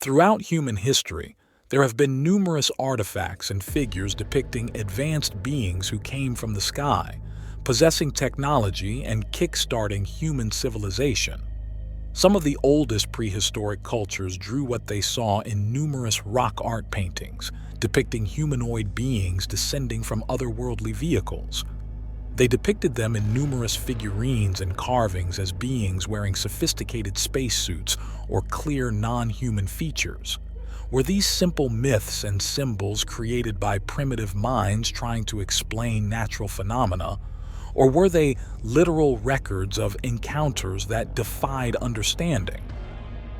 Throughout human history, there have been numerous artifacts and figures depicting advanced beings who came from the sky, possessing technology and kick-starting human civilization. Some of the oldest prehistoric cultures drew what they saw in numerous rock art paintings, depicting humanoid beings descending from otherworldly vehicles. They depicted them in numerous figurines and carvings as beings wearing sophisticated spacesuits or clear non-human features. Were these simple myths and symbols created by primitive minds trying to explain natural phenomena, or were they literal records of encounters that defied understanding?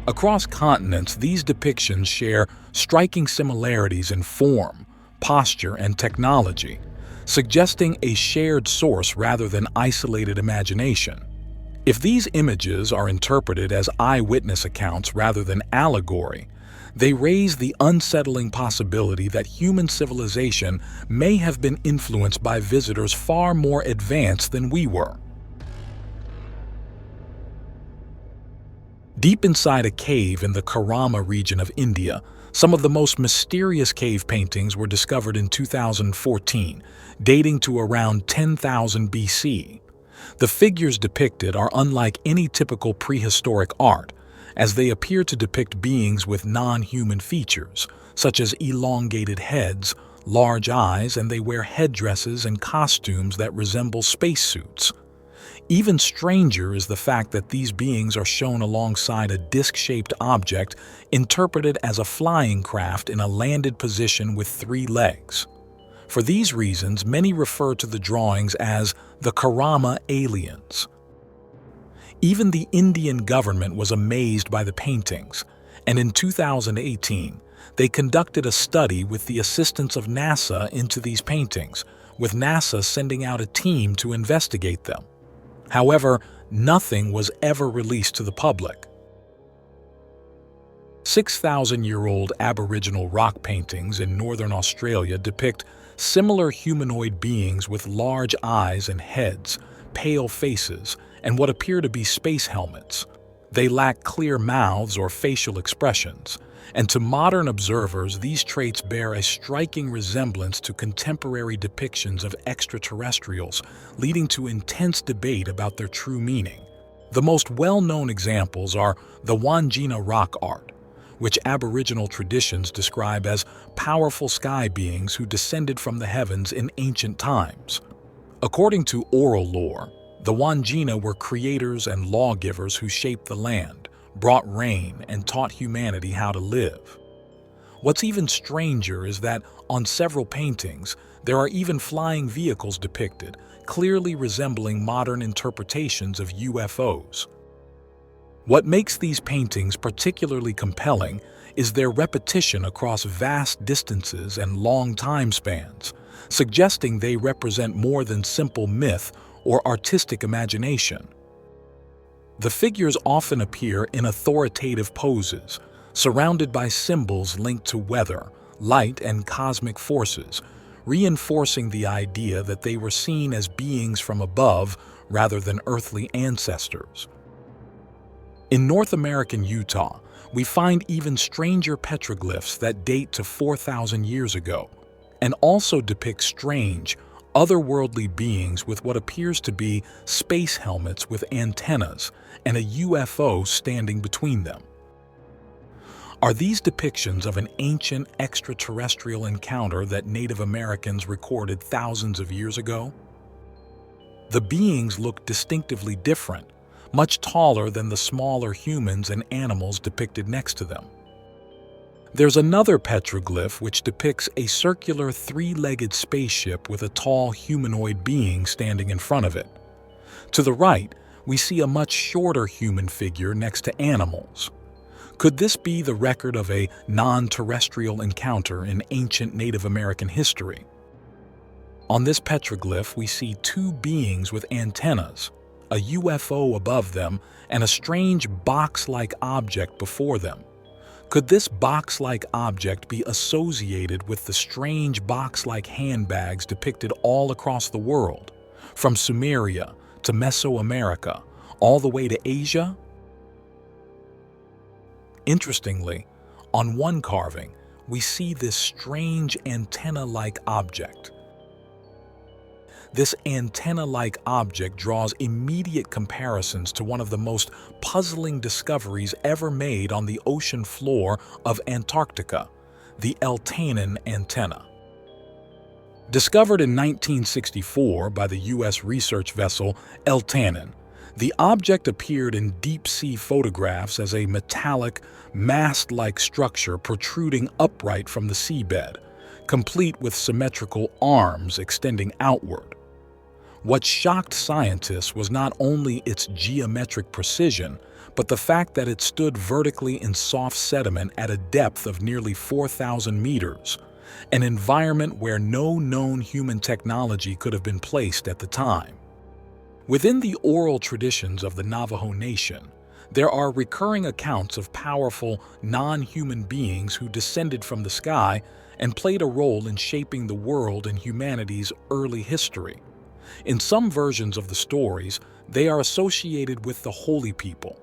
Across continents, these depictions share striking similarities in form, posture, and technology, suggesting a shared source rather than isolated imagination. If these images are interpreted as eyewitness accounts rather than allegory, they raise the unsettling possibility that human civilization may have been influenced by visitors far more advanced than we were. Deep inside a cave in the Karama region of India, some of the most mysterious cave paintings were discovered in 2014, dating to around 10,000 BC. The figures depicted are unlike any typical prehistoric art, as they appear to depict beings with non-human features, such as elongated heads, large eyes, and they wear headdresses and costumes that resemble spacesuits. Even stranger is the fact that these beings are shown alongside a disc-shaped object interpreted as a flying craft in a landed position with 3 legs. For these reasons, many refer to the drawings as the Karama aliens. Even the Indian government was amazed by the paintings, and in 2018, they conducted a study with the assistance of NASA into these paintings, with NASA sending out a team to investigate them. However, nothing was ever released to the public. 6,000-year-old Aboriginal rock paintings in northern Australia depict similar humanoid beings with large eyes and heads, pale faces, and what appear to be space helmets. They lack clear mouths or facial expressions, and to modern observers, these traits bear a striking resemblance to contemporary depictions of extraterrestrials, leading to intense debate about their true meaning. The most well-known examples are the Wandjina rock art, which Aboriginal traditions describe as powerful sky beings who descended from the heavens in ancient times. According to oral lore, the Wandjina were creators and lawgivers who shaped the land, brought rain, and taught humanity how to live. What's even stranger is that on several paintings, there are even flying vehicles depicted, clearly resembling modern interpretations of UFOs. What makes these paintings particularly compelling is their repetition across vast distances and long time spans, suggesting they represent more than simple myth or artistic imagination. The figures often appear in authoritative poses, surrounded by symbols linked to weather, light, and cosmic forces, reinforcing the idea that they were seen as beings from above rather than earthly ancestors. In North American Utah, we find even stranger petroglyphs that date to 4,000 years ago, and also depict strange, otherworldly beings with what appears to be space helmets with antennas and a UFO standing between them. Are these depictions of an ancient extraterrestrial encounter that Native Americans recorded thousands of years ago? The beings look distinctively different, much taller than the smaller humans and animals depicted next to them. There's another petroglyph which depicts a circular 3-legged spaceship with a tall humanoid being standing in front of it. To the right, we see a much shorter human figure next to animals. Could this be the record of a non-terrestrial encounter in ancient Native American history? On this petroglyph, we see 2 beings with antennas, a UFO above them, and a strange box-like object before them. Could this box-like object be associated with the strange box-like handbags depicted all across the world, from Sumeria to Mesoamerica, all the way to Asia? Interestingly, On one carving, we see this strange antenna-like object. This antenna-like object draws immediate comparisons to one of the most puzzling discoveries ever made on the ocean floor of Antarctica, the Eltanin antenna. Discovered in 1964 by the U.S. research vessel Eltanin, the object appeared in deep-sea photographs as a metallic, mast-like structure protruding upright from the seabed, complete with symmetrical arms extending outward. What shocked scientists was not only its geometric precision, but the fact that it stood vertically in soft sediment at a depth of nearly 4,000 meters, an environment where no known human technology could have been placed at the time. Within the oral traditions of the Navajo Nation, there are recurring accounts of powerful, non-human beings who descended from the sky and played a role in shaping the world and humanity's early history. In some versions of the stories, they are associated with the Holy People,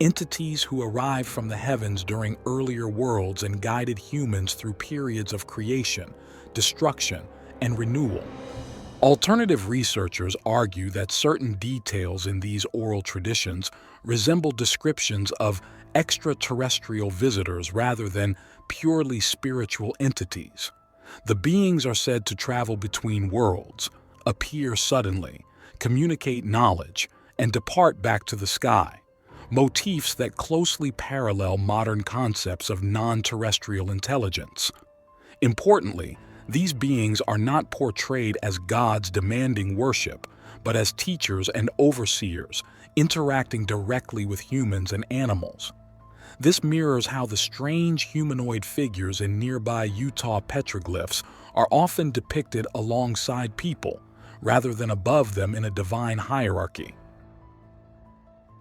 entities who arrived from the heavens during earlier worlds and guided humans through periods of creation, destruction, and renewal. Alternative researchers argue that certain details in these oral traditions resemble descriptions of extraterrestrial visitors rather than purely spiritual entities. The beings are said to travel between worlds, appear suddenly, communicate knowledge, and depart back to the sky, motifs that closely parallel modern concepts of non-terrestrial intelligence. Importantly, these beings are not portrayed as gods demanding worship, but as teachers and overseers, interacting directly with humans and animals. This mirrors how the strange humanoid figures in nearby Utah petroglyphs are often depicted alongside people, rather than above them in a divine hierarchy.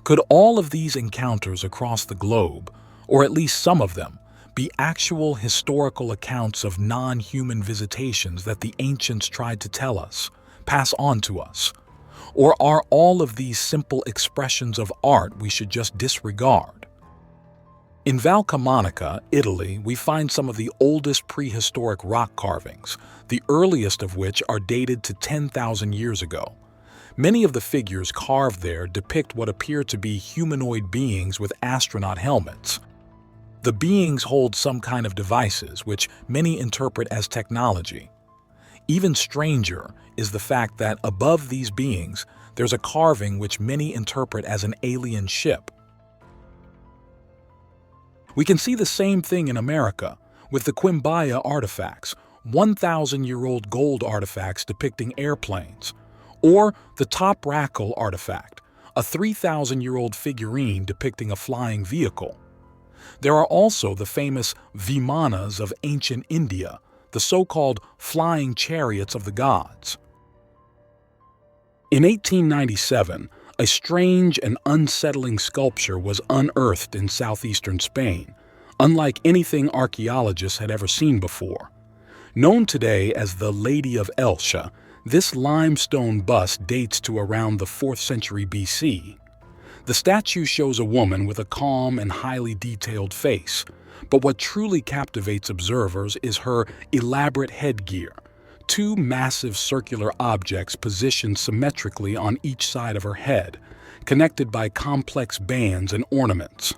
Could all of these encounters across the globe, or at least some of them, be actual historical accounts of non-human visitations that the ancients tried to tell us, pass on to us? Or are all of these simple expressions of art we should just disregard? In Val Camonica, Italy, we find some of the oldest prehistoric rock carvings, the earliest of which are dated to 10,000 years ago. Many of the figures carved there depict what appear to be humanoid beings with astronaut helmets. The beings hold some kind of devices, which many interpret as technology. Even stranger is the fact that above these beings, there's a carving which many interpret as an alien ship. We can see the same thing in America with the Quimbaya artifacts, 1,000-year-old gold artifacts depicting airplanes, or the Topracal artifact, a 3,000-year-old figurine depicting a flying vehicle. There are also the famous Vimanas of ancient India, the so-called flying chariots of the gods. In 1897, a strange and unsettling sculpture was unearthed in southeastern Spain, unlike anything archaeologists had ever seen before. Known today as the Lady of Elche, this limestone bust dates to around the 4th century BC. The statue shows a woman with a calm and highly detailed face, but what truly captivates observers is her elaborate headgear, two massive circular objects positioned symmetrically on each side of her head, connected by complex bands and ornaments.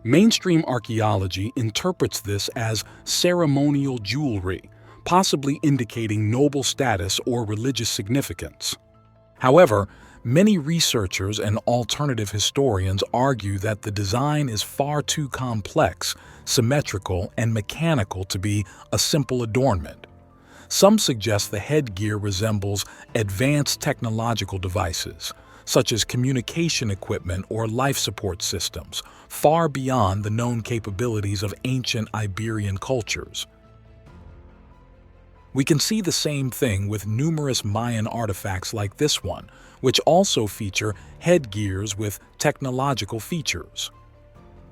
Mainstream archaeology interprets this as ceremonial jewelry, possibly indicating noble status or religious significance. However, many researchers and alternative historians argue that the design is far too complex, symmetrical, and mechanical to be a simple adornment. Some suggest the headgear resembles advanced technological devices, such as communication equipment or life support systems, far beyond the known capabilities of ancient Iberian cultures. We can see the same thing with numerous Mayan artifacts like this one, which also feature headgears with technological features.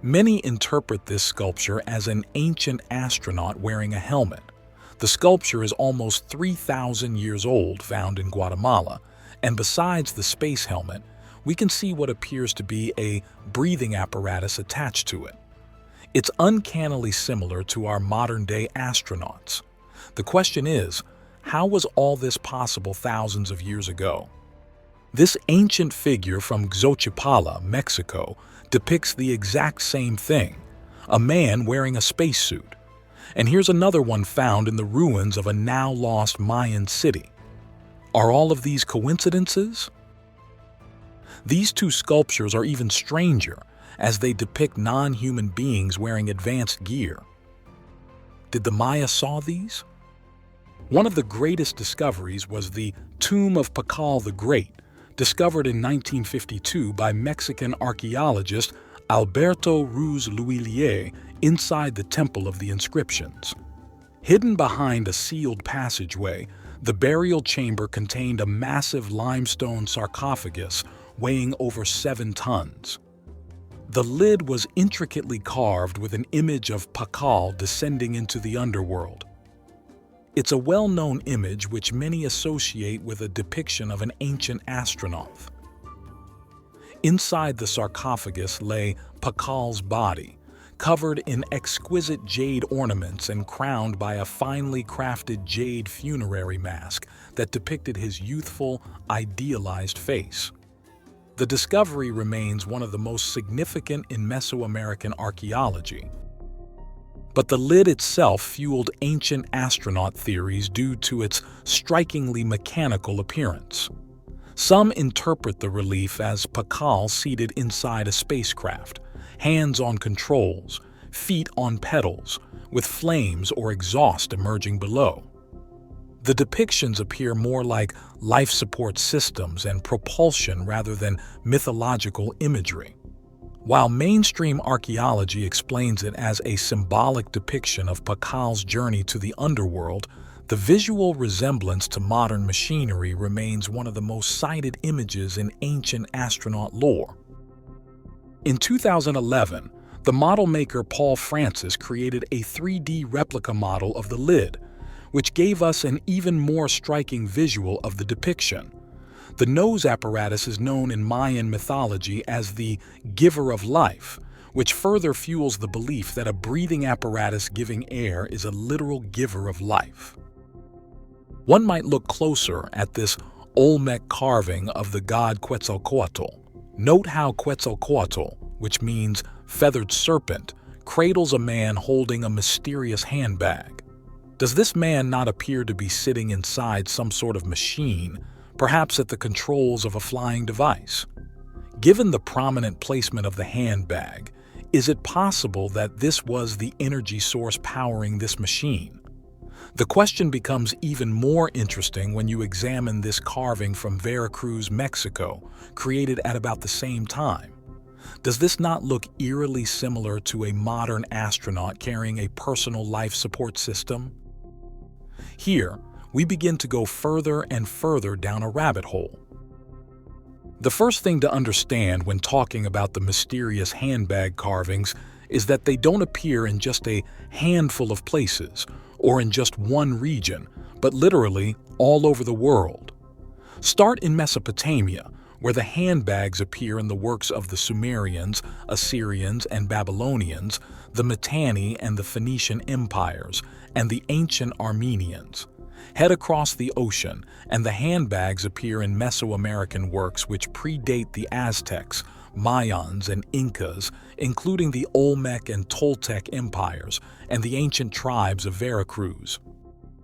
Many interpret this sculpture as an ancient astronaut wearing a helmet. The sculpture is almost 3,000 years old, found in Guatemala, and besides the space helmet, we can see what appears to be a breathing apparatus attached to it. It's uncannily similar to our modern-day astronauts. The question is, how was all this possible thousands of years ago? This ancient figure from Xochipala, Mexico, depicts the exact same thing, a man wearing a spacesuit. And here's another one found in the ruins of a now-lost Mayan city. Are all of these coincidences? These two sculptures are even stranger, as they depict non-human beings wearing advanced gear. Did the Maya saw these? One of the greatest discoveries was the Tomb of Pakal the Great, discovered in 1952 by Mexican archaeologist Alberto Ruz Luillier inside the Temple of the Inscriptions. Hidden behind a sealed passageway, the burial chamber contained a massive limestone sarcophagus weighing over 7 tons. The lid was intricately carved with an image of Pakal descending into the underworld. It's a well-known image which many associate with a depiction of an ancient astronaut. Inside the sarcophagus lay Pakal's body, covered in exquisite jade ornaments and crowned by a finely crafted jade funerary mask that depicted his youthful, idealized face. The discovery remains one of the most significant in Mesoamerican archaeology. But the lid itself fueled ancient astronaut theories due to its strikingly mechanical appearance. Some interpret the relief as Pakal seated inside a spacecraft, hands on controls, feet on pedals, with flames or exhaust emerging below. The depictions appear more like life support systems and propulsion rather than mythological imagery. While mainstream archaeology explains it as a symbolic depiction of Pakal's journey to the underworld, the visual resemblance to modern machinery remains one of the most cited images in ancient astronaut lore. In 2011, the model maker Paul Francis created a 3D replica model of the lid, which gave us an even more striking visual of the depiction. The nose apparatus is known in Mayan mythology as the giver of life, which further fuels the belief that a breathing apparatus giving air is a literal giver of life. One might look closer at this Olmec carving of the god Quetzalcoatl. Note how Quetzalcoatl, which means feathered serpent, cradles a man holding a mysterious handbag. Does this man not appear to be sitting inside some sort of machine, perhaps at the controls of a flying device? Given the prominent placement of the handbag, is it possible that this was the energy source powering this machine? The question becomes even more interesting when you examine this carving from Veracruz, Mexico, created at about the same time. Does this not look eerily similar to a modern astronaut carrying a personal life support system? Here, we begin to go further and further down a rabbit hole. The first thing to understand when talking about the mysterious handbag carvings is that they don't appear in just a handful of places or in just one region, but literally all over the world. Start in Mesopotamia, where the handbags appear in the works of the Sumerians, Assyrians, and Babylonians, the Mitanni and the Phoenician empires, and the ancient Armenians. Head across the ocean, and the handbags appear in Mesoamerican works which predate the Aztecs, Mayans, and Incas, including the Olmec and Toltec empires and the ancient tribes of Veracruz.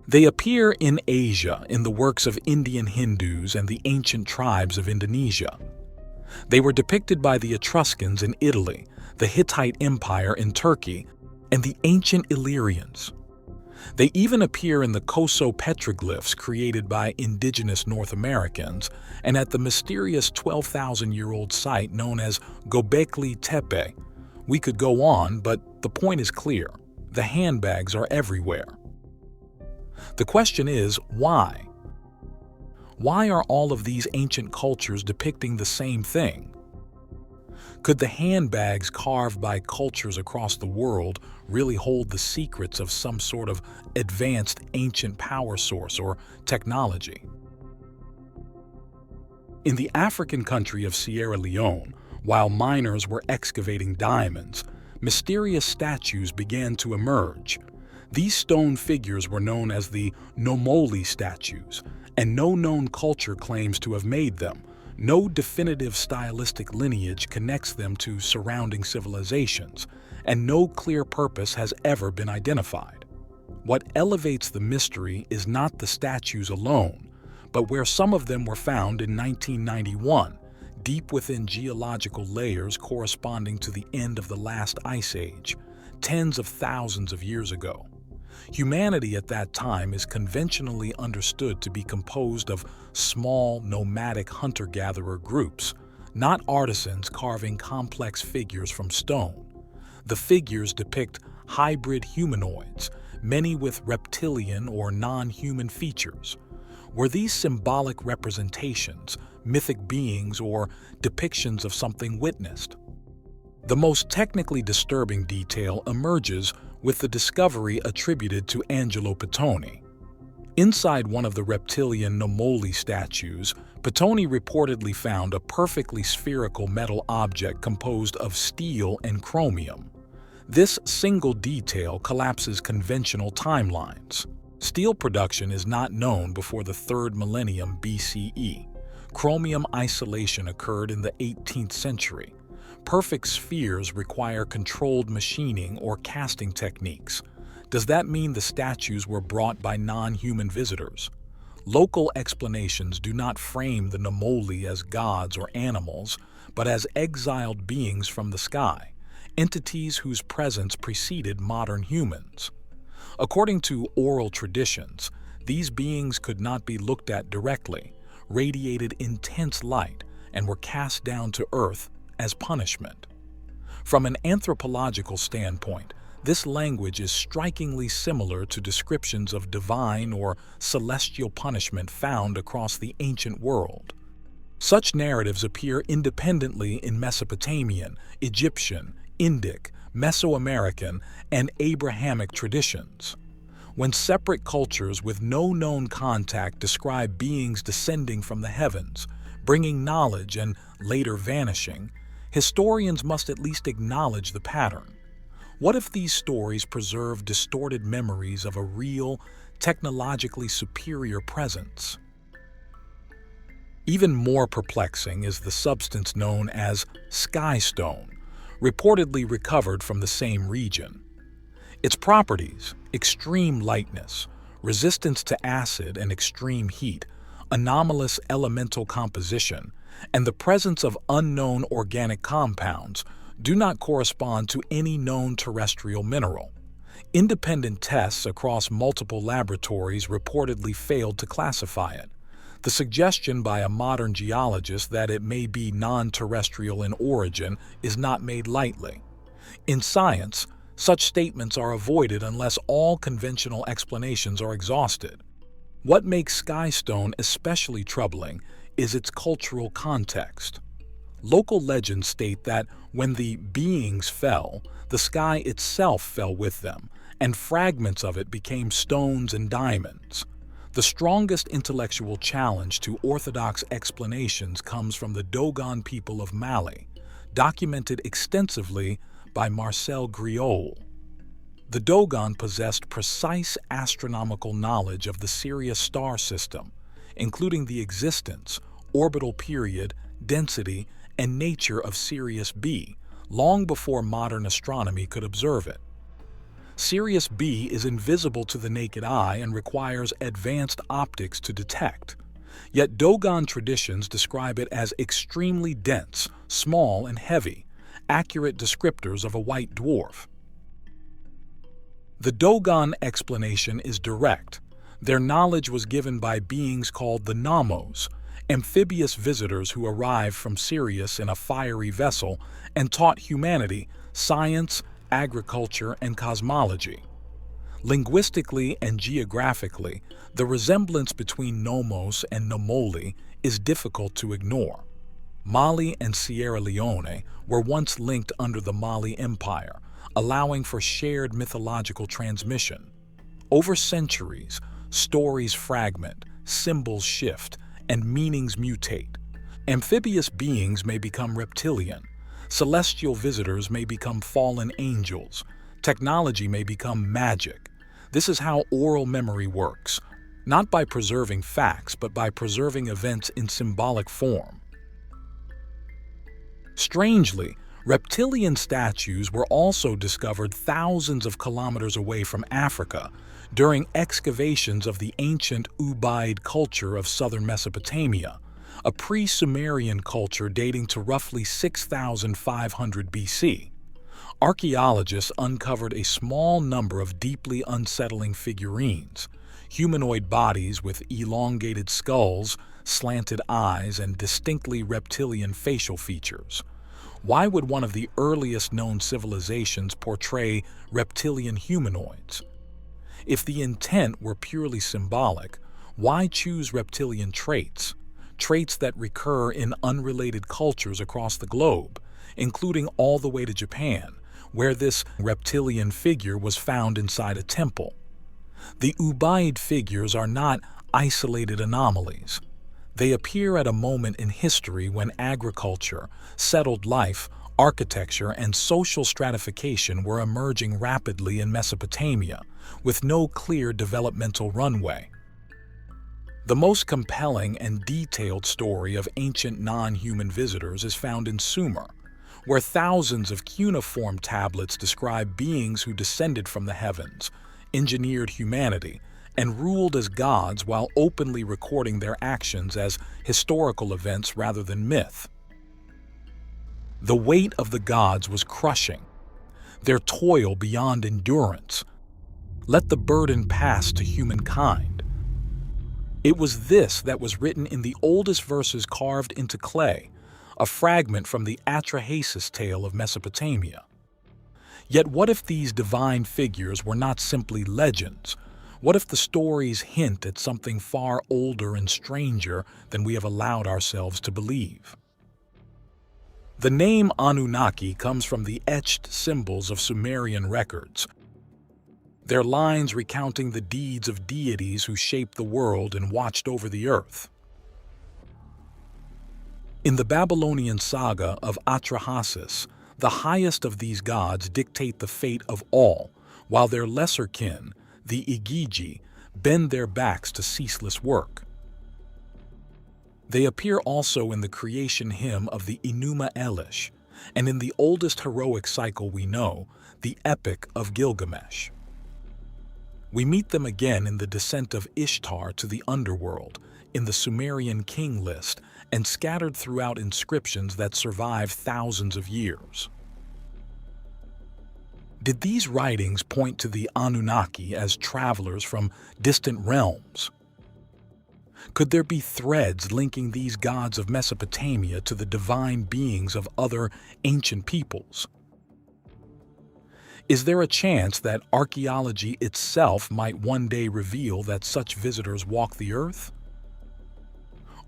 They appear in Asia in the works of Indian Hindus and the ancient tribes of Indonesia. They were depicted by the Etruscans in Italy, the Hittite Empire in Turkey, and the ancient Illyrians. They even appear in the Coso petroglyphs created by indigenous North Americans and at the mysterious 12,000-year-old site known as Göbekli Tepe. We could go on, but the point is clear. The handbags are everywhere. The question is, why? Why are all of these ancient cultures depicting the same thing? Could the handbags carved by cultures across the world really hold the secrets of some sort of advanced ancient power source or technology? In the African country of Sierra Leone, while miners were excavating diamonds, mysterious statues began to emerge. These stone figures were known as the Nomoli statues, and no known culture claims to have made them. No definitive stylistic lineage connects them to surrounding civilizations, and no clear purpose has ever been identified. What elevates the mystery is not the statues alone, but where some of them were found in 1991, deep within geological layers corresponding to the end of the last ice age, tens of thousands of years ago. Humanity at that time is conventionally understood to be composed of small, nomadic hunter-gatherer groups, not artisans carving complex figures from stone. The figures depict hybrid humanoids, many with reptilian or non-human features. Were these symbolic representations, mythic beings, or depictions of something witnessed? The most technically disturbing detail emerges with the discovery attributed to Angelo Pittoni. Inside one of the reptilian Nomoli statues, Pittoni reportedly found a perfectly spherical metal object composed of steel and chromium. This single detail collapses conventional timelines. Steel production is not known before the 3rd millennium BCE. Chromium isolation occurred in the 18th century. Perfect spheres require controlled machining or casting techniques. Does that mean the statues were brought by non-human visitors? Local explanations do not frame the Nomoli as gods or animals, but as exiled beings from the sky, entities whose presence preceded modern humans. According to oral traditions, these beings could not be looked at directly, radiated intense light, and were cast down to earth as punishment. From an anthropological standpoint, this language is strikingly similar to descriptions of divine or celestial punishment found across the ancient world. Such narratives appear independently in Mesopotamian, Egyptian, Indic, Mesoamerican, and Abrahamic traditions. When separate cultures with no known contact describe beings descending from the heavens, bringing knowledge and later vanishing, historians must at least acknowledge the pattern. What if these stories preserve distorted memories of a real, technologically superior presence? Even more perplexing is the substance known as skystone, reportedly recovered from the same region. Its properties, extreme lightness, resistance to acid and extreme heat, anomalous elemental composition, and the presence of unknown organic compounds do not correspond to any known terrestrial mineral. Independent tests across multiple laboratories reportedly failed to classify it. The suggestion by a modern geologist that it may be non-terrestrial in origin is not made lightly. In science, such statements are avoided unless all conventional explanations are exhausted. What makes skystone especially troubling is its cultural context. Local legends state that when the beings fell, the sky itself fell with them, and fragments of it became stones and diamonds. The strongest intellectual challenge to orthodox explanations comes from the Dogon people of Mali, documented extensively by Marcel Griol. The Dogon possessed precise astronomical knowledge of the Sirius star system, including the existence, orbital period, density, and nature of Sirius B, long before modern astronomy could observe it. Sirius B is invisible to the naked eye and requires advanced optics to detect. Yet Dogon traditions describe it as extremely dense, small, and heavy, accurate descriptors of a white dwarf. The Dogon explanation is direct. Their knowledge was given by beings called the Namos, amphibious visitors who arrived from Sirius in a fiery vessel and taught humanity science, agriculture, and cosmology. Linguistically and geographically, the resemblance between Nomos and Nomoli is difficult to ignore. Mali and Sierra Leone were once linked under the Mali Empire, allowing for shared mythological transmission. Over centuries, stories fragment, symbols shift, and meanings mutate. Amphibious beings may become reptilian. Celestial visitors may become fallen angels. Technology may become magic. This is how oral memory works, not by preserving facts, but by preserving events in symbolic form. Strangely, reptilian statues were also discovered thousands of kilometers away from Africa during excavations of the ancient Ubaid culture of southern Mesopotamia, a pre-Sumerian culture dating to roughly 6,500 BC. Archaeologists uncovered a small number of deeply unsettling figurines, humanoid bodies with elongated skulls, slanted eyes, and distinctly reptilian facial features. Why would one of the earliest known civilizations portray reptilian humanoids? If the intent were purely symbolic, why choose reptilian traits? Traits that recur in unrelated cultures across the globe, including all the way to Japan, where this reptilian figure was found inside a temple. The Ubaid figures are not isolated anomalies. They appear at a moment in history when agriculture, settled life, architecture, and social stratification were emerging rapidly in Mesopotamia, with no clear developmental runway. The most compelling and detailed story of ancient non-human visitors is found in Sumer, where thousands of cuneiform tablets describe beings who descended from the heavens, engineered humanity, and ruled as gods while openly recording their actions as historical events rather than myth. The weight of the gods was crushing, their toil beyond endurance. Let the burden pass to humankind. It was this that was written in the oldest verses carved into clay, a fragment from the Atrahasis tale of Mesopotamia. Yet what if these divine figures were not simply legends? What if the stories hint at something far older and stranger than we have allowed ourselves to believe? The name Anunnaki comes from the etched symbols of Sumerian records, their lines recounting the deeds of deities who shaped the world and watched over the earth. In the Babylonian saga of Atrahasis, the highest of these gods dictate the fate of all, while their lesser kin, the Igigi, bend their backs to ceaseless work. They appear also in the creation hymn of the Enuma Elish, and in the oldest heroic cycle we know, the Epic of Gilgamesh. We meet them again in the descent of Ishtar to the underworld, in the Sumerian king list, and scattered throughout inscriptions that survive thousands of years. Did these writings point to the Anunnaki as travelers from distant realms? Could there be threads linking these gods of Mesopotamia to the divine beings of other ancient peoples? Is there a chance that archaeology itself might one day reveal that such visitors walk the earth?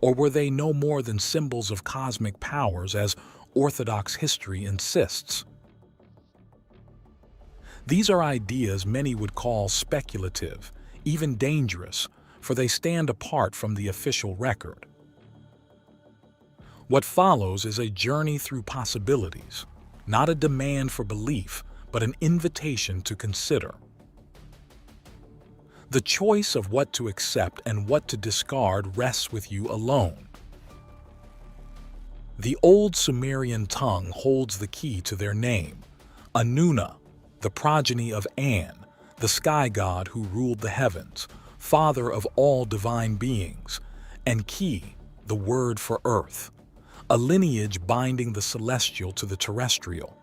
Or were they no more than symbols of cosmic powers, as Orthodox history insists? These are ideas many would call speculative, even dangerous, for they stand apart from the official record. What follows is a journey through possibilities, not a demand for belief, but an invitation to consider. The choice of what to accept and what to discard rests with you alone. The old Sumerian tongue holds the key to their name, Anuna, the progeny of An, the sky god who ruled the heavens, father of all divine beings, and Ki, the word for earth, a lineage binding the celestial to the terrestrial.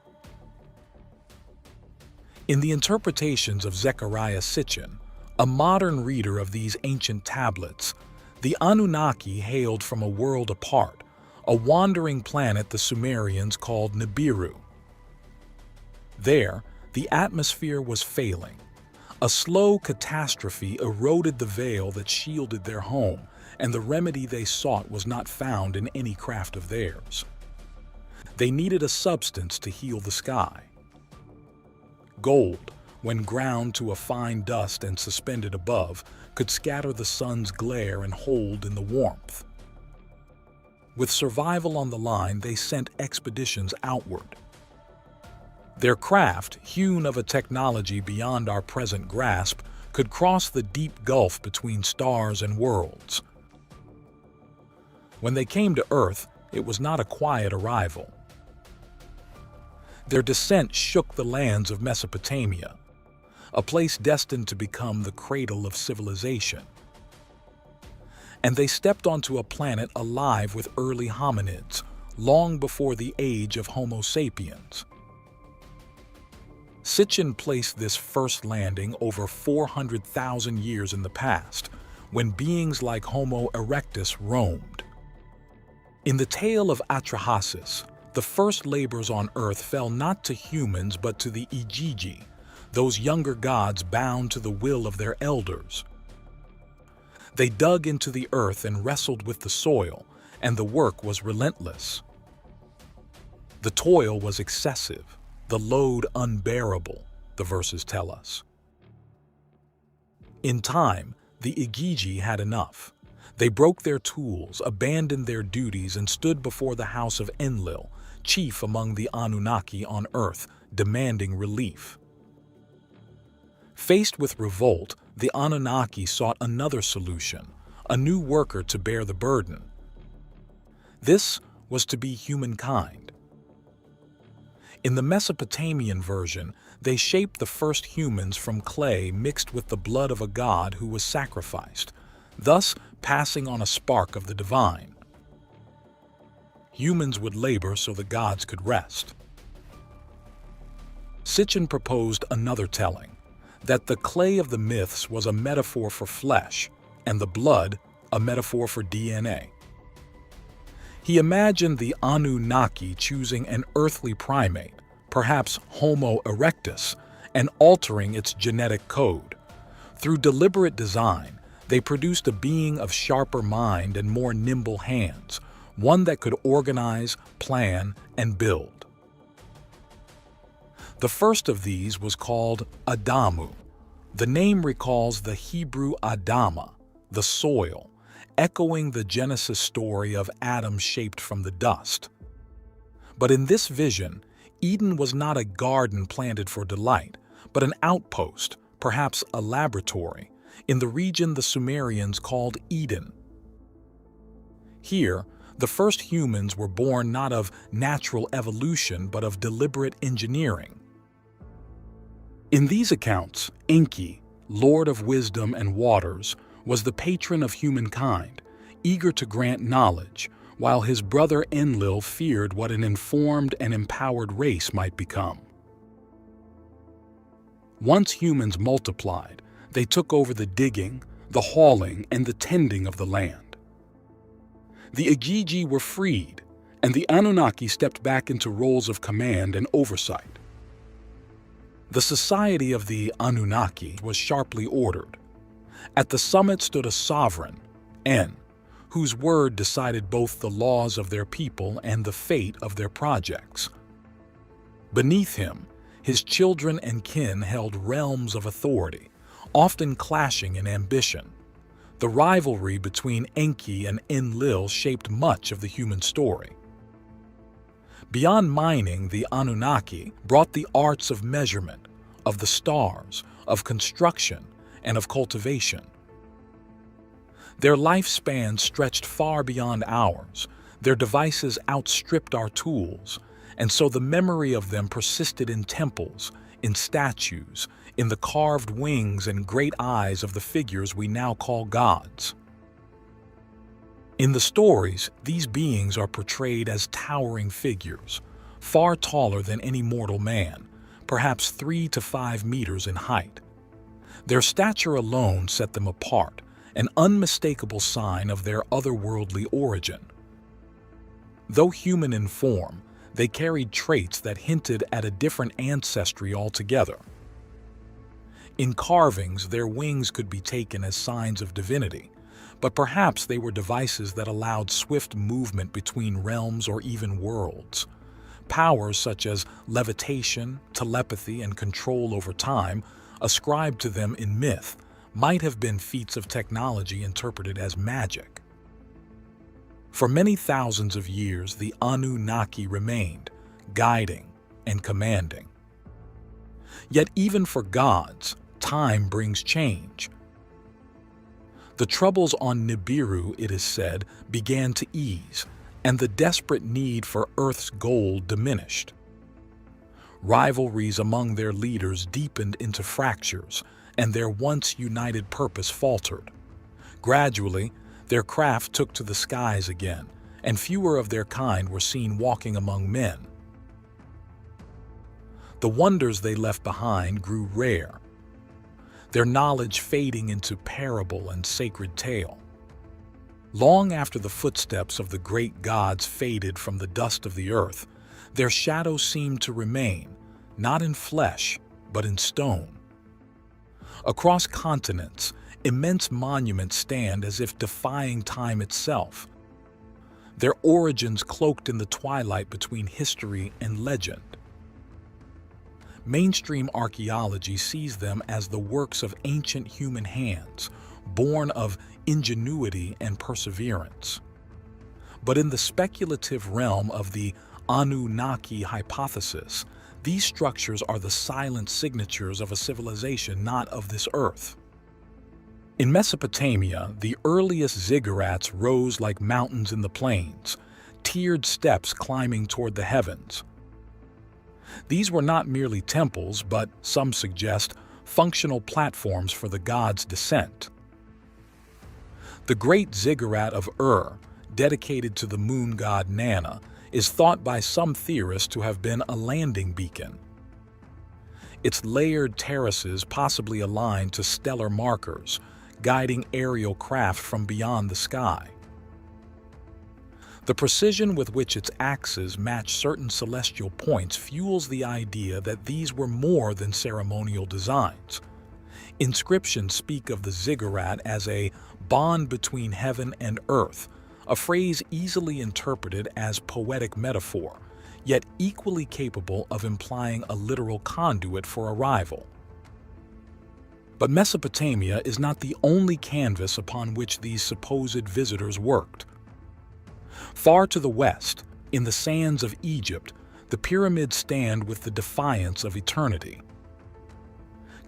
In the interpretations of Zecharia Sitchin, a modern reader of these ancient tablets, the Anunnaki hailed from a world apart, a wandering planet the Sumerians called Nibiru. There, the atmosphere was failing. A slow catastrophe eroded the veil that shielded their home, and the remedy they sought was not found in any craft of theirs. They needed a substance to heal the sky. Gold, when ground to a fine dust and suspended above, could scatter the sun's glare and hold in the warmth. With survival on the line, they sent expeditions outward. Their craft, hewn of a technology beyond our present grasp, could cross the deep gulf between stars and worlds. When they came to Earth, it was not a quiet arrival. Their descent shook the lands of Mesopotamia, a place destined to become the cradle of civilization. And they stepped onto a planet alive with early hominids, long before the age of Homo sapiens. Sitchin placed this first landing over 400,000 years in the past, when beings like Homo erectus roamed. In the tale of Atrahasis, the first labors on Earth fell not to humans but to the Igigi, those younger gods bound to the will of their elders. They dug into the earth and wrestled with the soil, and the work was relentless. The toil was excessive, the load unbearable, the verses tell us. In time, the Igigi had enough. They broke their tools, abandoned their duties, and stood before the house of Enlil, chief among the Anunnaki on Earth, demanding relief. Faced with revolt, the Anunnaki sought another solution, a new worker to bear the burden. This was to be humankind. In the Mesopotamian version, they shaped the first humans from clay mixed with the blood of a god who was sacrificed, thus passing on a spark of the divine. Humans would labor so the gods could rest. Sitchin proposed another telling, that the clay of the myths was a metaphor for flesh, and the blood a metaphor for DNA. He imagined the Anunnaki choosing an earthly primate, perhaps Homo erectus, and altering its genetic code. Through deliberate design, they produced a being of sharper mind and more nimble hands, one that could organize, plan, and build. The first of these was called Adamu. The name recalls the Hebrew Adama, the soil, echoing the Genesis story of Adam shaped from the dust. But in this vision, Eden was not a garden planted for delight, but an outpost, perhaps a laboratory, in the region the Sumerians called Eden. Here, the first humans were born not of natural evolution but of deliberate engineering. In these accounts, Enki, Lord of Wisdom and Waters, was the patron of humankind, eager to grant knowledge, while his brother Enlil feared what an informed and empowered race might become. Once humans multiplied, they took over the digging, the hauling, and the tending of the land. The Igigi were freed, and the Anunnaki stepped back into roles of command and oversight. The society of the Anunnaki was sharply ordered. At the summit stood a sovereign, En, whose word decided both the laws of their people and the fate of their projects. Beneath him, his children and kin held realms of authority, often clashing in ambition. The rivalry between Enki and Enlil shaped much of the human story. Beyond mining, the Anunnaki brought the arts of measurement, of the stars, of construction, and of cultivation. Their lifespan stretched far beyond ours, their devices outstripped our tools, and so the memory of them persisted in temples, in statues, in the carved wings and great eyes of the figures we now call gods. In the stories, these beings are portrayed as towering figures, far taller than any mortal man, perhaps 3 to 5 meters in height. Their stature alone set them apart, an unmistakable sign of their otherworldly origin. Though human in form, they carried traits that hinted at a different ancestry altogether. In carvings, their wings could be taken as signs of divinity, but perhaps they were devices that allowed swift movement between realms or even worlds. Powers such as levitation, telepathy, and control over time, ascribed to them in myth, might have been feats of technology interpreted as magic. For many thousands of years, the Anunnaki remained, guiding and commanding. Yet even for gods, time brings change. The troubles on Nibiru, it is said, began to ease, and the desperate need for Earth's gold diminished. Rivalries among their leaders deepened into fractures, and their once united purpose faltered. Gradually, their craft took to the skies again, and fewer of their kind were seen walking among men. The wonders they left behind grew rare, their knowledge fading into parable and sacred tale. Long after the footsteps of the great gods faded from the dust of the earth, their shadows seemed to remain, not in flesh, but in stone. Across continents, immense monuments stand as if defying time itself, their origins cloaked in the twilight between history and legend. Mainstream archaeology sees them as the works of ancient human hands, born of ingenuity and perseverance. But in the speculative realm of the Anunnaki hypothesis, these structures are the silent signatures of a civilization not of this earth. In Mesopotamia, the earliest ziggurats rose like mountains in the plains, tiered steps climbing toward the heavens. These were not merely temples, but, some suggest, functional platforms for the gods' descent. The great ziggurat of Ur, dedicated to the moon god Nana, is thought by some theorists to have been a landing beacon. Its layered terraces possibly aligned to stellar markers, guiding aerial craft from beyond the sky. The precision with which its axes match certain celestial points fuels the idea that these were more than ceremonial designs. Inscriptions speak of the ziggurat as a bond between heaven and earth, a phrase easily interpreted as poetic metaphor, yet equally capable of implying a literal conduit for arrival. But Mesopotamia is not the only canvas upon which these supposed visitors worked. Far to the west, in the sands of Egypt, the pyramids stand with the defiance of eternity.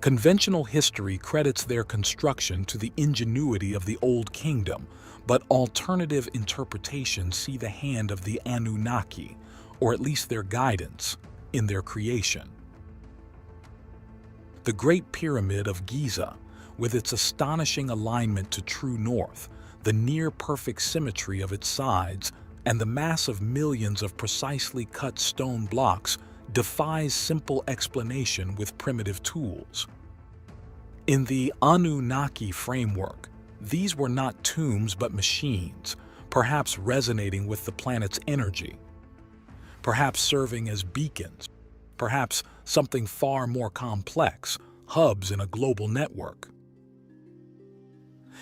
Conventional history credits their construction to the ingenuity of the Old Kingdom, but alternative interpretations see the hand of the Anunnaki, or at least their guidance, in their creation. The Great Pyramid of Giza, with its astonishing alignment to true north, the near-perfect symmetry of its sides, and the mass of millions of precisely cut stone blocks, defies simple explanation with primitive tools. In the Anunnaki framework, these were not tombs but machines, perhaps resonating with the planet's energy, perhaps serving as beacons, perhaps something far more complex, hubs in a global network.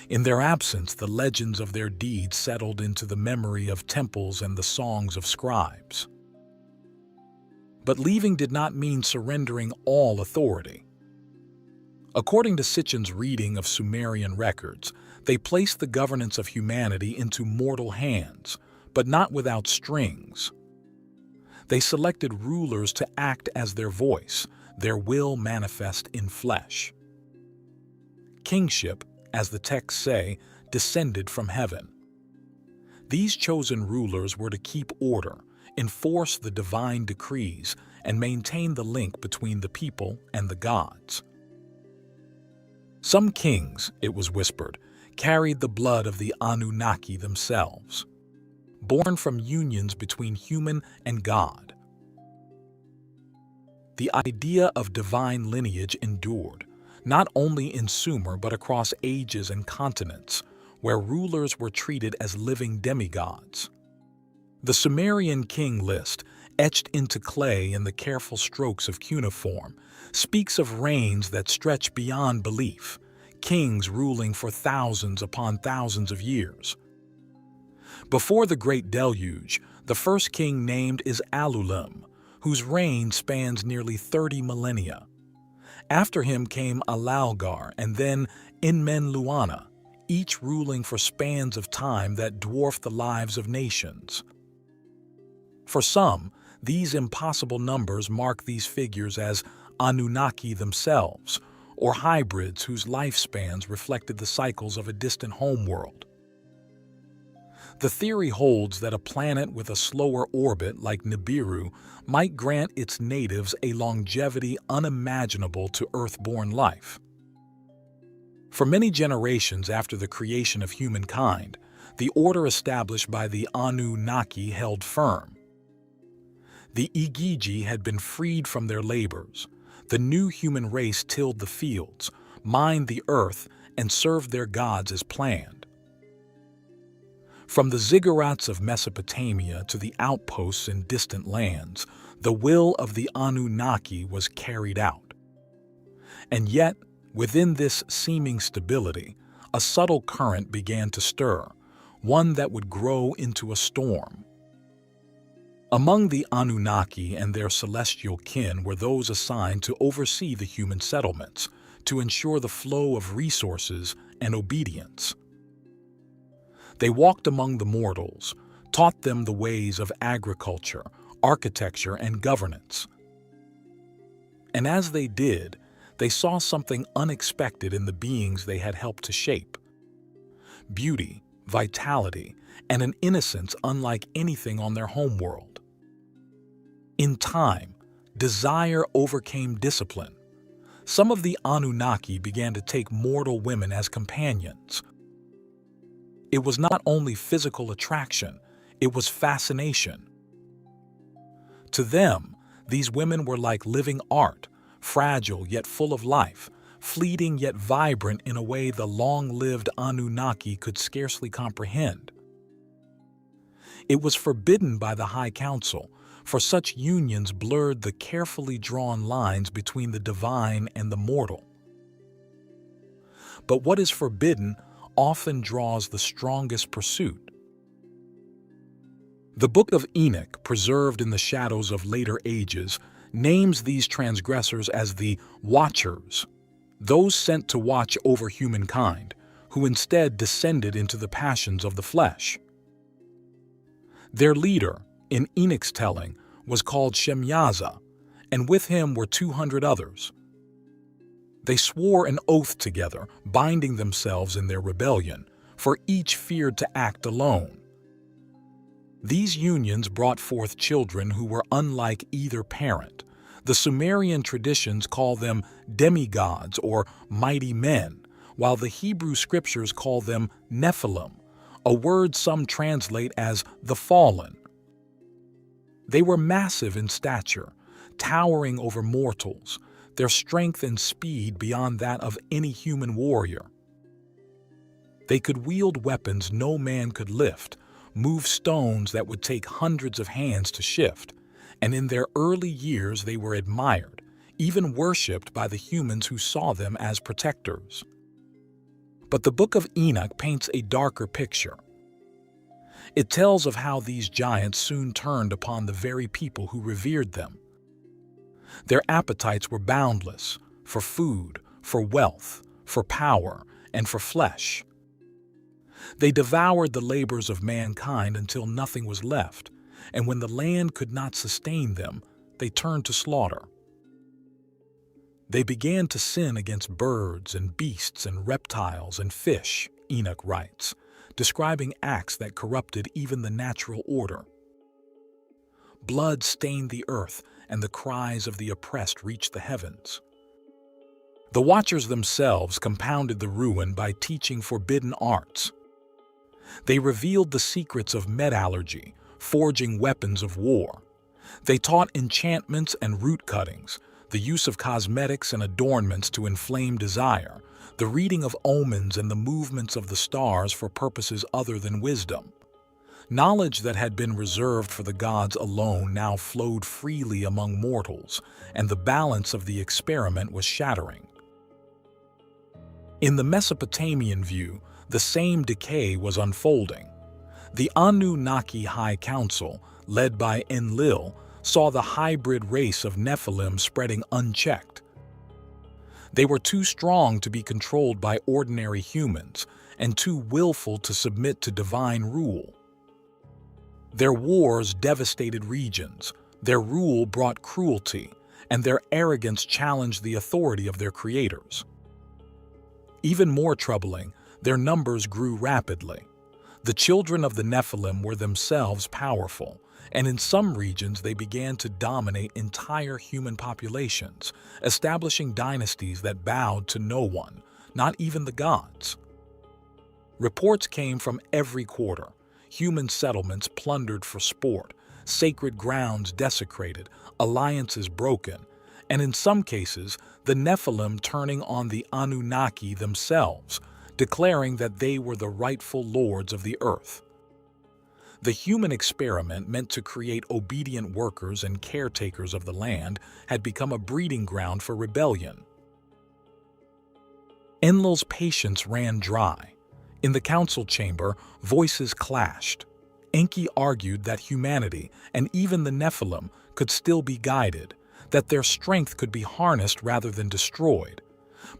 In their absence, the legends of their deeds settled into the memory of temples and the songs of scribes. But leaving did not mean surrendering all authority. According to Sitchin's reading of Sumerian records, they placed the governance of humanity into mortal hands, but not without strings. They selected rulers to act as their voice, their will manifest in flesh. Kingship, as the texts say, descended from heaven. These chosen rulers were to keep order, enforce the divine decrees, and maintain the link between the people and the gods. Some kings, it was whispered, carried the blood of the Anunnaki themselves, born from unions between human and God. The idea of divine lineage endured, not in Sumer but across ages and continents, where rulers were treated as living demigods. The Sumerian king list, etched into clay in the careful strokes of cuneiform, speaks of reigns that stretch beyond belief, kings ruling for thousands upon thousands of years. Before the Great Deluge, the first king named is Alulim, whose reign spans nearly 30 millennia. After him came Alalgar and then Enmenluana, each ruling for spans of time that dwarf the lives of nations. For some, these impossible numbers mark these figures as Anunnaki themselves, or hybrids whose lifespans reflected the cycles of a distant homeworld. The theory holds that a planet with a slower orbit like Nibiru might grant its natives a longevity unimaginable to Earth-born life. For many generations after the creation of humankind, the order established by the Anunnaki held firm. The Igigi had been freed from their labors. The new human race tilled the fields, mined the earth, and served their gods as planned. From the ziggurats of Mesopotamia to the outposts in distant lands, the will of the Anunnaki was carried out. And yet, within this seeming stability, a subtle current began to stir, one that would grow into a storm. Among the Anunnaki and their celestial kin were those assigned to oversee the human settlements, to ensure the flow of resources and obedience. They walked among the mortals, taught them the ways of agriculture, architecture, and governance. And as they did, they saw something unexpected in the beings they had helped to shape. Beauty, vitality, and an innocence unlike anything on their homeworld. In time, desire overcame discipline. Some of the Anunnaki began to take mortal women as companions. It was not only physical attraction, it was fascination. To them, these women were like living art, fragile yet full of life, fleeting yet vibrant in a way the long-lived Anunnaki could scarcely comprehend. It was forbidden by the High Council, for such unions blurred the carefully drawn lines between the divine and the mortal. But what is forbidden often draws the strongest pursuit. The Book of Enoch, preserved in the shadows of later ages, names these transgressors as the Watchers, those sent to watch over humankind, who instead descended into the passions of the flesh. Their leader, in Enoch's telling, was called Shemyaza, and with him were 200 others. They swore an oath together, binding themselves in their rebellion, for each feared to act alone. These unions brought forth children who were unlike either parent. The Sumerian traditions call them demigods or mighty men, while the Hebrew scriptures call them Nephilim, a word some translate as the fallen. They were massive in stature, towering over mortals, their strength and speed beyond that of any human warrior. They could wield weapons no man could lift, move stones that would take hundreds of hands to shift, and in their early years they were admired, even worshipped by the humans who saw them as protectors. But the Book of Enoch paints a darker picture. It tells of how these giants soon turned upon the very people who revered them. Their appetites were boundless, for food, for wealth, for power, and for flesh. They devoured the labors of mankind until nothing was left, and when the land could not sustain them, they turned to slaughter. They began to sin against birds and beasts and reptiles and fish, Enoch writes, describing acts that corrupted even the natural order. Blood stained the earth, and the cries of the oppressed reached the heavens. The Watchers themselves compounded the ruin by teaching forbidden arts. They revealed the secrets of metallurgy, forging weapons of war. They taught enchantments and root cuttings, the use of cosmetics and adornments to inflame desire, the reading of omens and the movements of the stars for purposes other than wisdom. Knowledge that had been reserved for the gods alone now flowed freely among mortals, and the balance of the experiment was shattering. In the Mesopotamian view, the same decay was unfolding. The Anunnaki High Council, led by Enlil, saw the hybrid race of Nephilim spreading unchecked. They were too strong to be controlled by ordinary humans, and too willful to submit to divine rule. Their wars devastated regions, their rule brought cruelty, and their arrogance challenged the authority of their creators. Even more troubling, their numbers grew rapidly. The children of the Nephilim were themselves powerful, and in some regions they began to dominate entire human populations, establishing dynasties that bowed to no one, not even the gods. Reports came from every quarter: human settlements plundered for sport, sacred grounds desecrated, alliances broken, and in some cases, the Nephilim turning on the Anunnaki themselves, declaring that they were the rightful lords of the earth. The human experiment, meant to create obedient workers and caretakers of the land, had become a breeding ground for rebellion. Enlil's patience ran dry. In the council chamber, voices clashed. Enki argued that humanity, and even the Nephilim, could still be guided, that their strength could be harnessed rather than destroyed.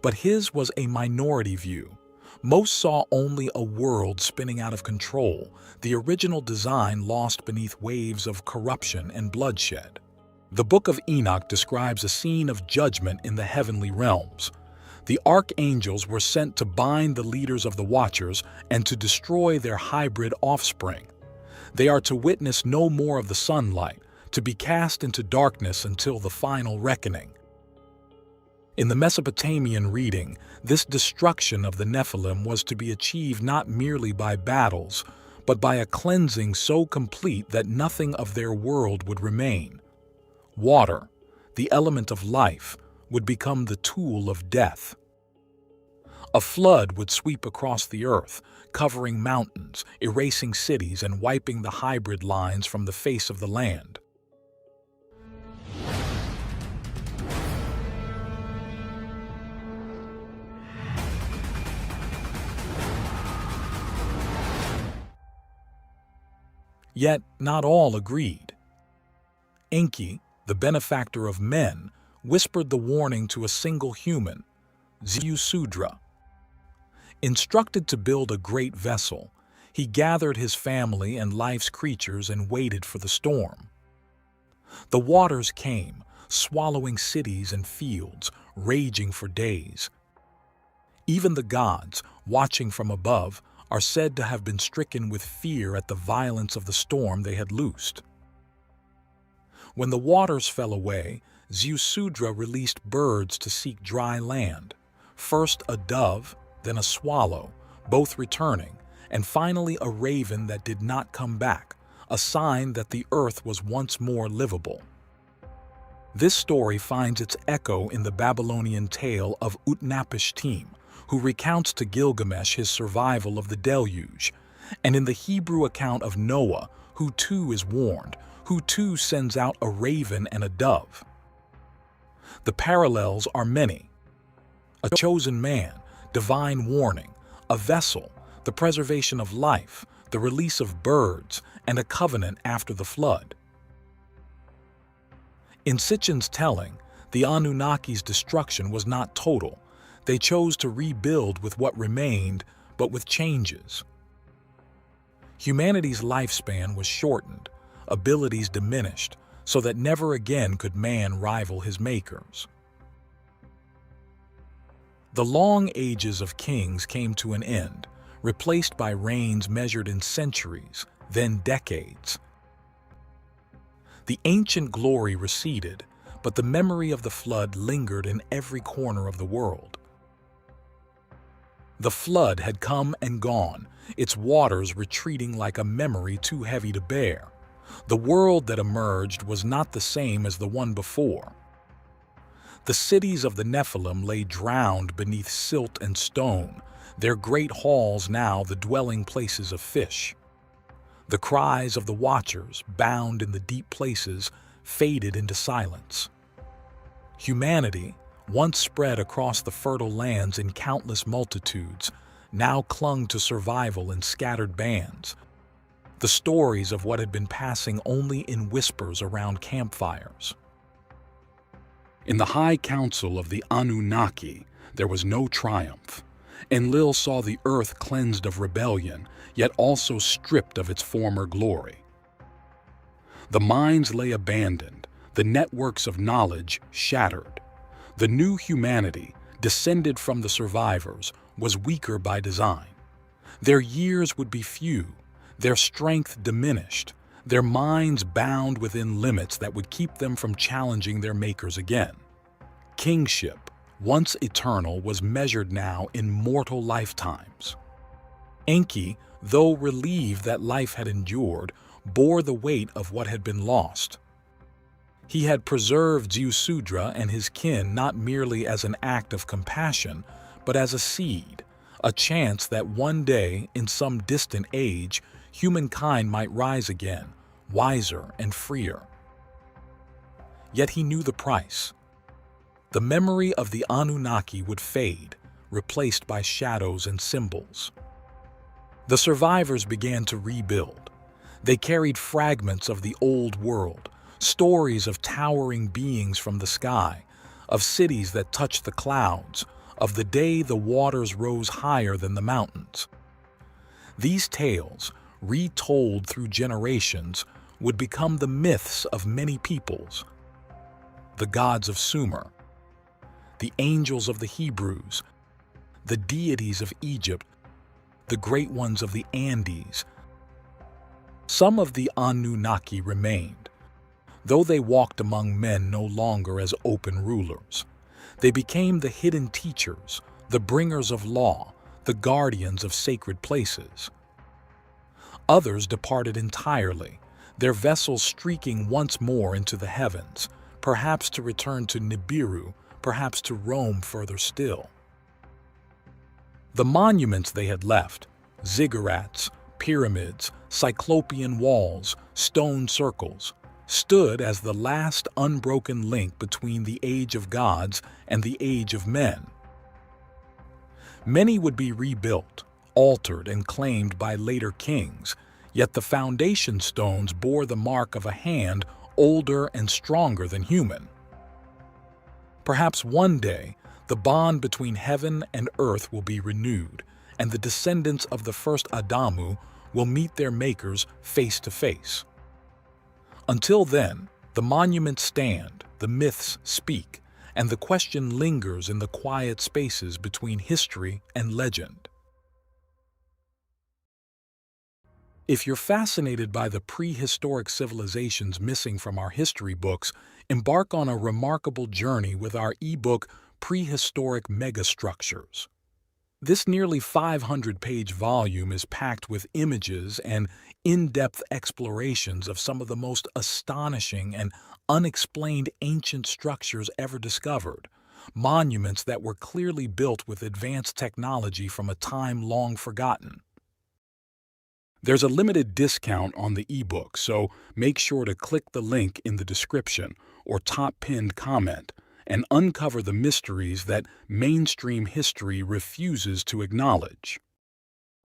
But his was a minority view. Most saw only a world spinning out of control, the original design lost beneath waves of corruption and bloodshed. The Book of Enoch describes a scene of judgment in the heavenly realms. The archangels were sent to bind the leaders of the Watchers and to destroy their hybrid offspring. They are to witness no more of the sunlight, to be cast into darkness until the final reckoning. In the Mesopotamian reading, this destruction of the Nephilim was to be achieved not merely by battles, but by a cleansing so complete that nothing of their world would remain. Water, the element of life, would become the tool of death. A flood would sweep across the earth, covering mountains, erasing cities, and wiping the hybrid lines from the face of the land. Yet not all agreed. Enki, the benefactor of men, whispered the warning to a single human, Ziusudra. Instructed to build a great vessel, he gathered his family and life's creatures and waited for the storm. The waters came, swallowing cities and fields, raging for days. Even the gods, watching from above, are said to have been stricken with fear at the violence of the storm they had loosed. When the waters fell away, Ziusudra released birds to seek dry land, first a dove, then a swallow, both returning, and finally a raven that did not come back, a sign that the earth was once more livable. This story finds its echo in the Babylonian tale of Utnapishtim, who recounts to Gilgamesh his survival of the deluge, and in the Hebrew account of Noah, who too is warned, who too sends out a raven and a dove. The parallels are many. A chosen man, divine warning, a vessel, the preservation of life, the release of birds, and a covenant after the flood. In Sitchin's telling, the Anunnaki's destruction was not total. They chose to rebuild with what remained, but with changes. Humanity's lifespan was shortened, abilities diminished, so that never again could man rival his makers. The long ages of kings came to an end, replaced by reigns measured in centuries, then decades. The ancient glory receded, but the memory of the flood lingered in every corner of the world. The flood had come and gone, its waters retreating like a memory too heavy to bear. The world that emerged was not the same as the one before. The cities of the Nephilim lay drowned beneath silt and stone, their great halls now the dwelling places of fish. The cries of the Watchers, bound in the deep places, faded into silence. Humanity, once spread across the fertile lands in countless multitudes, now clung to survival in scattered bands. The stories of what had been passing only in whispers around campfires. In the high council of the Anunnaki, there was no triumph. Enlil saw the earth cleansed of rebellion, yet also stripped of its former glory. The mines lay abandoned, the networks of knowledge shattered. The new humanity, descended from the survivors, was weaker by design. Their years would be few, their strength diminished, their minds bound within limits that would keep them from challenging their makers again. Kingship, once eternal, was measured now in mortal lifetimes. Enki, though relieved that life had endured, bore the weight of what had been lost. He had preserved Ziusudra and his kin not merely as an act of compassion, but as a seed, a chance that one day, in some distant age, humankind might rise again, wiser and freer. Yet he knew the price. The memory of the Anunnaki would fade, replaced by shadows and symbols. The survivors began to rebuild. They carried fragments of the old world, stories of towering beings from the sky, of cities that touched the clouds, of the day the waters rose higher than the mountains. These tales, retold through generations, would become the myths of many peoples. The gods of Sumer, the angels of the Hebrews, the deities of Egypt, the great ones of the Andes. Some of the Anunnaki remained, though they walked among men no longer as open rulers. They became the hidden teachers, the bringers of law, the guardians of sacred places. Others departed entirely, their vessels streaking once more into the heavens, perhaps to return to Nibiru, perhaps to Rome further still. The monuments they had left, ziggurats, pyramids, cyclopean walls, stone circles, stood as the last unbroken link between the age of gods and the age of men. Many would be rebuilt, altered and claimed by later kings, yet the foundation stones bore the mark of a hand older and stronger than human. Perhaps one day, the bond between heaven and earth will be renewed, and the descendants of the first Adamu will meet their makers face to face. Until then, the monuments stand, the myths speak, and the question lingers in the quiet spaces between history and legend. If you're fascinated by the prehistoric civilizations missing from our history books, embark on a remarkable journey with our ebook, Prehistoric Megastructures. This nearly 500-page volume is packed with images and in-depth explorations of some of the most astonishing and unexplained ancient structures ever discovered, monuments that were clearly built with advanced technology from a time long forgotten. There's a limited discount on the ebook, so make sure to click the link in the description or top pinned comment and uncover the mysteries that mainstream history refuses to acknowledge.